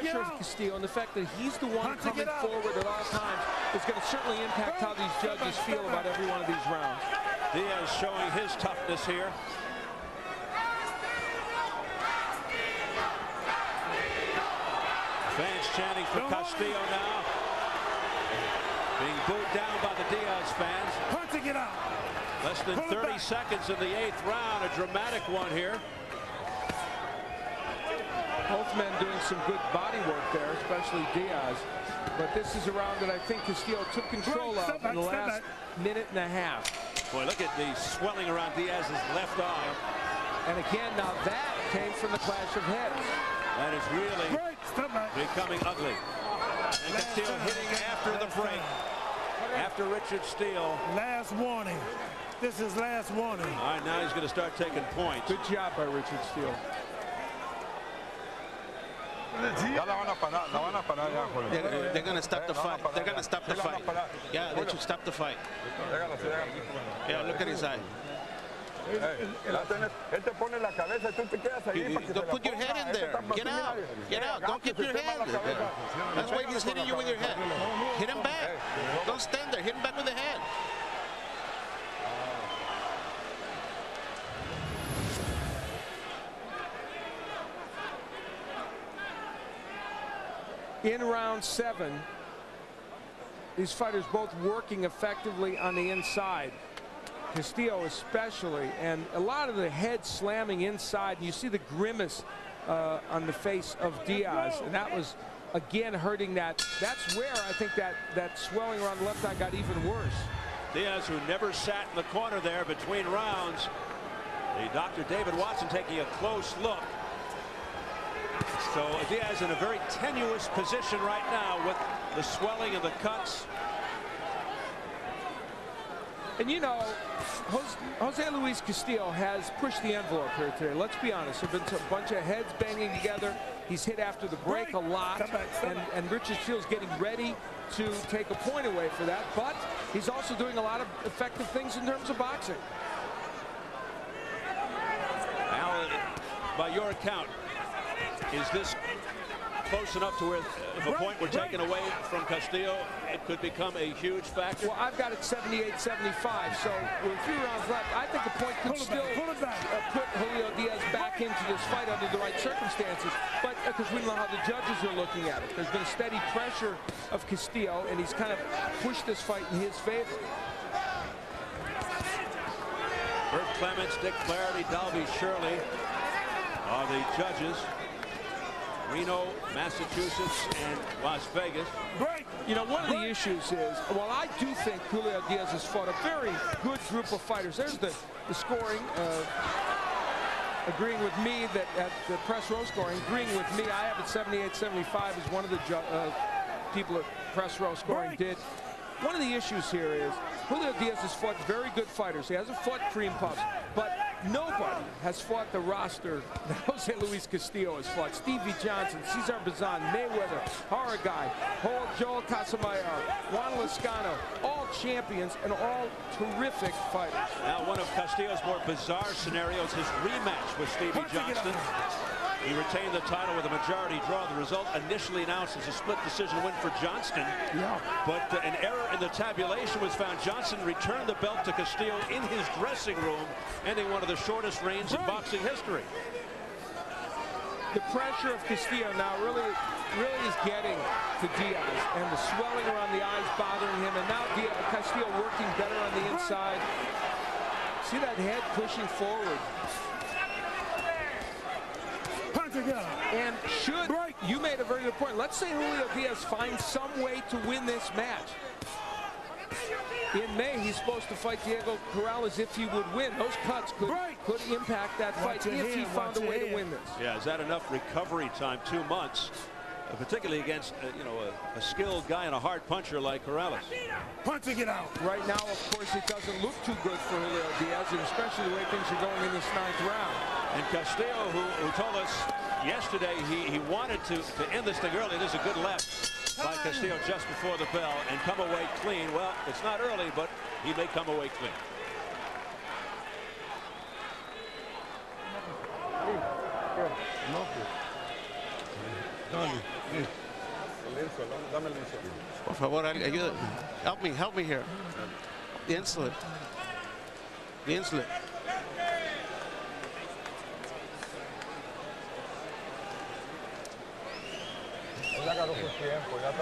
pressure of Castillo and the fact that he's the one coming forward at all times is going to certainly impact how these judges feel about every one of these rounds. Diaz showing his toughness here. Fans chanting for Castillo now. Being booed down by the Diaz fans. Punching it out. Less than 30 seconds in the 8th round. A dramatic one here. Both men doing some good body work there, especially Diaz. But this is a round that I think Castillo took control of in the last minute and a half. Boy, look at the swelling around Diaz's left arm. And again, now that came from the clash of heads. That is really becoming ugly. And Castillo hitting after the break. After Richard Steele. Last warning. This is last warning. All right, now he's going to start taking points. Good job by Richard Steele. They're going to stop the fight. They're going to stop the fight. Yeah, they should stop the fight. Yeah, look at his eye. Don't put your head in there. Get out. Get out. Don't keep your head there. That's why he's hitting you with your head. Hit him back. Don't stand there. Hit him back with the head. In round 7, these fighters both working effectively on the inside. Castillo especially, and a lot of the head slamming inside. You see the grimace on the face of Diaz, and that was again hurting that. That's where I think that swelling around the left eye got even worse. Diaz, who never sat in the corner there between rounds. The Dr. David Watson taking a close look. So Diaz in a very tenuous position right now with the swelling and the cuts. And you know, Jose Luis Castillo has pushed the envelope here today. Let's be honest. There have been a bunch of heads banging together. He's hit after the break a lot. And Richard Steele's getting ready to take a point away for that. But he's also doing a lot of effective things in terms of boxing. Now, by your account, is this close enough to where if a point were taken away from Castillo, it could become a huge factor? Well, I've got it 78-75, so with 3 rounds left, I think the point could still put Julio Diaz back into this fight under the right circumstances, but because we don't know how the judges are looking at it. There's been steady pressure of Castillo, and he's kind of pushed this fight in his favor. Bert Clements, Dick Flaherty, Dalby Shirley are the judges. Reno, Massachusetts, and Las Vegas. You know, one of the issues is, while I do think Julio Diaz has fought a very good group of fighters, there's the scoring, agreeing with me that at the press row scoring, agreeing with me, I have it 78-75 as one of the people at press row scoring did. One of the issues here is Julio Diaz has fought very good fighters. He hasn't fought cream puffs, but nobody has fought the roster that Jose Luis Castillo has fought. Stevie Johnson, Cesar Bazan, Mayweather, Haragai, Joel Casamayor, Juan Lascano, all champions and all terrific fighters. Now, one of Castillo's more bizarre scenarios, his rematch with Stevie Johnston. He retained the title with a majority draw. The result initially announced as a split decision win for Johnston. Yeah. But an error in the tabulation was found. Johnston returned the belt to Castillo in his dressing room, ending one of the shortest reigns in boxing history. The pressure of Castillo now really is getting to Diaz, and the swelling around the eyes bothering him, and now Castillo working better on the inside. See that head pushing forward. And you made a very good point. Let's say Julio Diaz finds some way to win this match. In May, he's supposed to fight Diego Corrales if he would win. Those cuts could impact that fight if he found a way to win this. Yeah, is that enough recovery time? 2 months, particularly against a skilled guy and a hard puncher like Corrales. Punching it out. Right now, of course, it doesn't look too good for Julio Diaz, and especially the way things are going in this 9th round. And Castillo, who told us yesterday he wanted to end this thing early. There's a good left by Castillo just before the bell and come away clean. Well, it's not early, but he may come away clean. Por favor, ayuda. Help me here. The insulin. The insulin.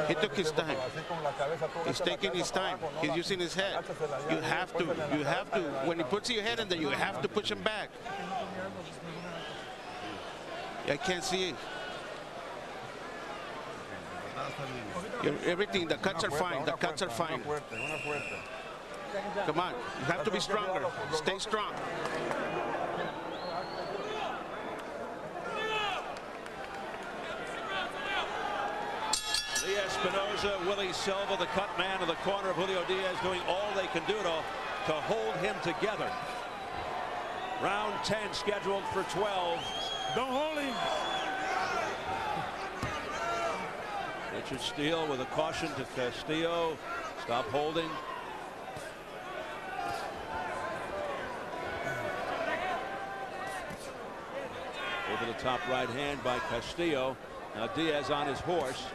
He took his time. He's taking his time. He's using his head. You have to, when he puts your head in there, you have to push him back. I can't see it. Everything, the cuts are fine. The cuts are fine. Come on, you have to be stronger. Stay strong. Espinosa, Willie Silva, the cut man in the corner of Julio Diaz, doing all they can do to hold him together. Round 10 scheduled for 12. Don't hold him. Richard Steele with a caution to Castillo. Stop holding. Over the top right hand by Castillo. Now Diaz on his horse.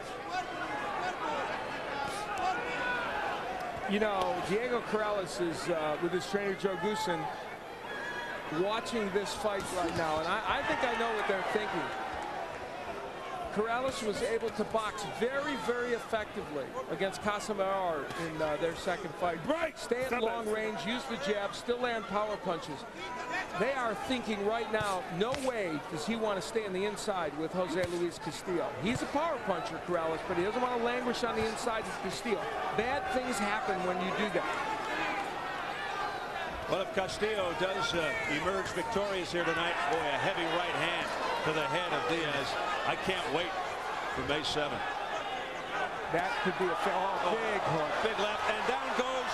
You know, Diego Corrales is with his trainer Joe Goosen watching this fight right now, and I think I know what they're thinking. Corrales was able to box very, very effectively against Casamar in their second fight. Stay at long range, use the jab, still land power punches. They are thinking right now, no way does he want to stay on the inside with Jose Luis Castillo. He's a power puncher, Corrales, but he doesn't want to languish on the inside with Castillo. Bad things happen when you do that. Well, if Castillo does emerge victorious here tonight, boy, a heavy right hand to the head of Diaz. I can't wait for May 7th. That could be a big hook. Big left, and down goes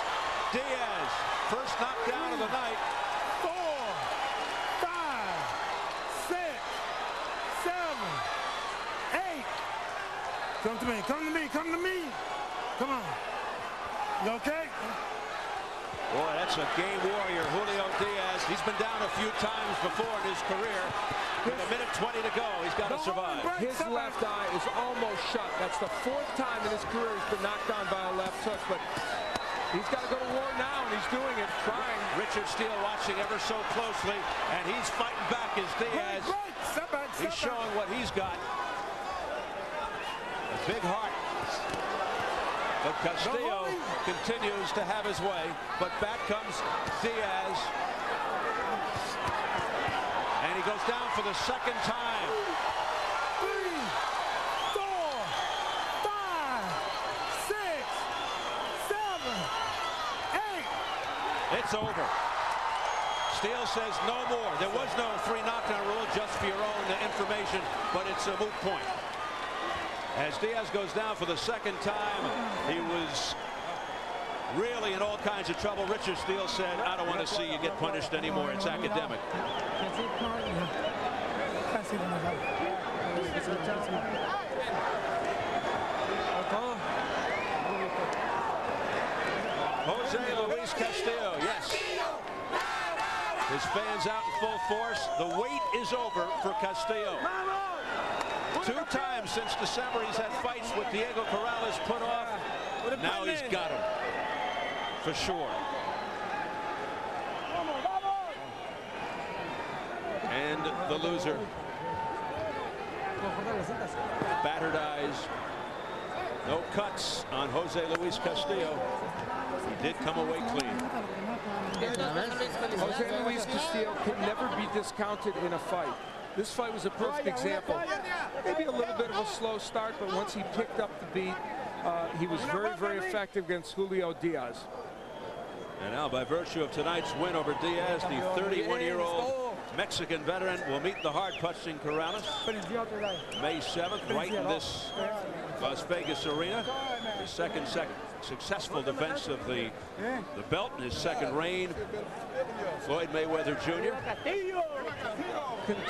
Diaz. First knockdown of the night. 4, 5, 6, 7, 8. Come to me. Come to me. Come to me. Come on. You okay? Boy, that's a game warrior, Julio Diaz. He's been down a few times before in his career. With a minute 20 to go, he's got to survive. His left eye is almost shut. That's the 4th time in his career he's been knocked down by a left hook, but he's got to go to war now, and he's doing it, trying. Richard Steele watching ever so closely, and he's fighting back as Diaz. He's showing what he's got. A big heart. But Castillo continues to have his way, but back comes Diaz. And he goes down for the second time. 3, 4, 5, 6, 7, 8. It's over. Steele says no more. There was no 3 knockdown rule, just for your own information, but it's a moot point. As Diaz goes down for the second time, he was really in all kinds of trouble. Richard Steele said, I don't want to see you get punished anymore. It's academic. Jose Luis Castillo, yes. His fans out in full force. The wait is over for Castillo. 2 times since December he's had fights with Diego Corrales put off. Now he's got him for sure. And the loser, battered eyes, no cuts on Jose Luis Castillo. He did come away clean. Jose Luis Castillo can never be discounted in a fight. This fight was a perfect example. Maybe a little bit of a slow start, but once he picked up the beat, he was very, very effective against Julio Diaz. And now, by virtue of tonight's win over Diaz, the 31-year-old Mexican veteran will meet the hard-punching Corrales May 7th, right in this Las Vegas arena. His second successful defense of the belt in his second reign. Floyd Mayweather Jr.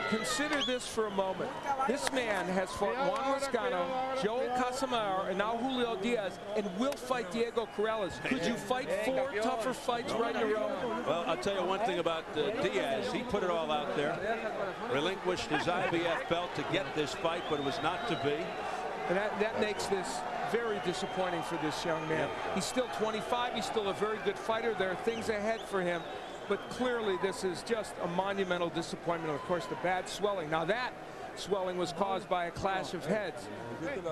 Consider this for a moment. This man has fought Juan Lozcano, Joel Casamar, and now Julio Diaz, and will fight Diego Corrales. Could you fight 4 tougher fights right in a row? Well, I'll tell you one thing about Diaz. He put it all out there. Relinquished his IBF belt to get this fight, but it was not to be. And that makes this very disappointing for this young man. He's still 25. He's still a very good fighter. There are things ahead for him. But clearly, this is just a monumental disappointment. Of course, the bad swelling. Now, that swelling was caused by a clash of heads.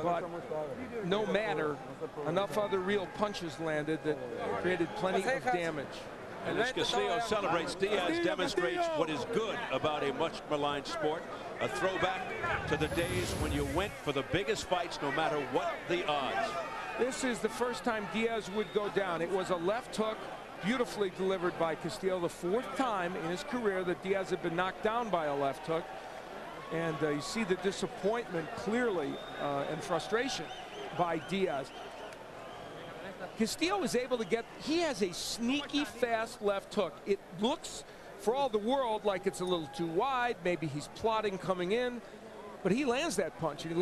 But no matter, enough other real punches landed that created plenty of damage. And as Castillo celebrates, Diaz demonstrates what is good about a much maligned sport. A throwback to the days when you went for the biggest fights no matter what the odds. This is the first time Diaz would go down. It was a left hook, beautifully delivered by Castillo. The fourth time in his career that Diaz had been knocked down by a left hook. And you see the disappointment clearly and frustration by Diaz. Castillo was able to get, he has a sneaky fast left hook. It looks for all the world like it's a little too wide. Maybe he's plotting coming in, but he lands that punch. And he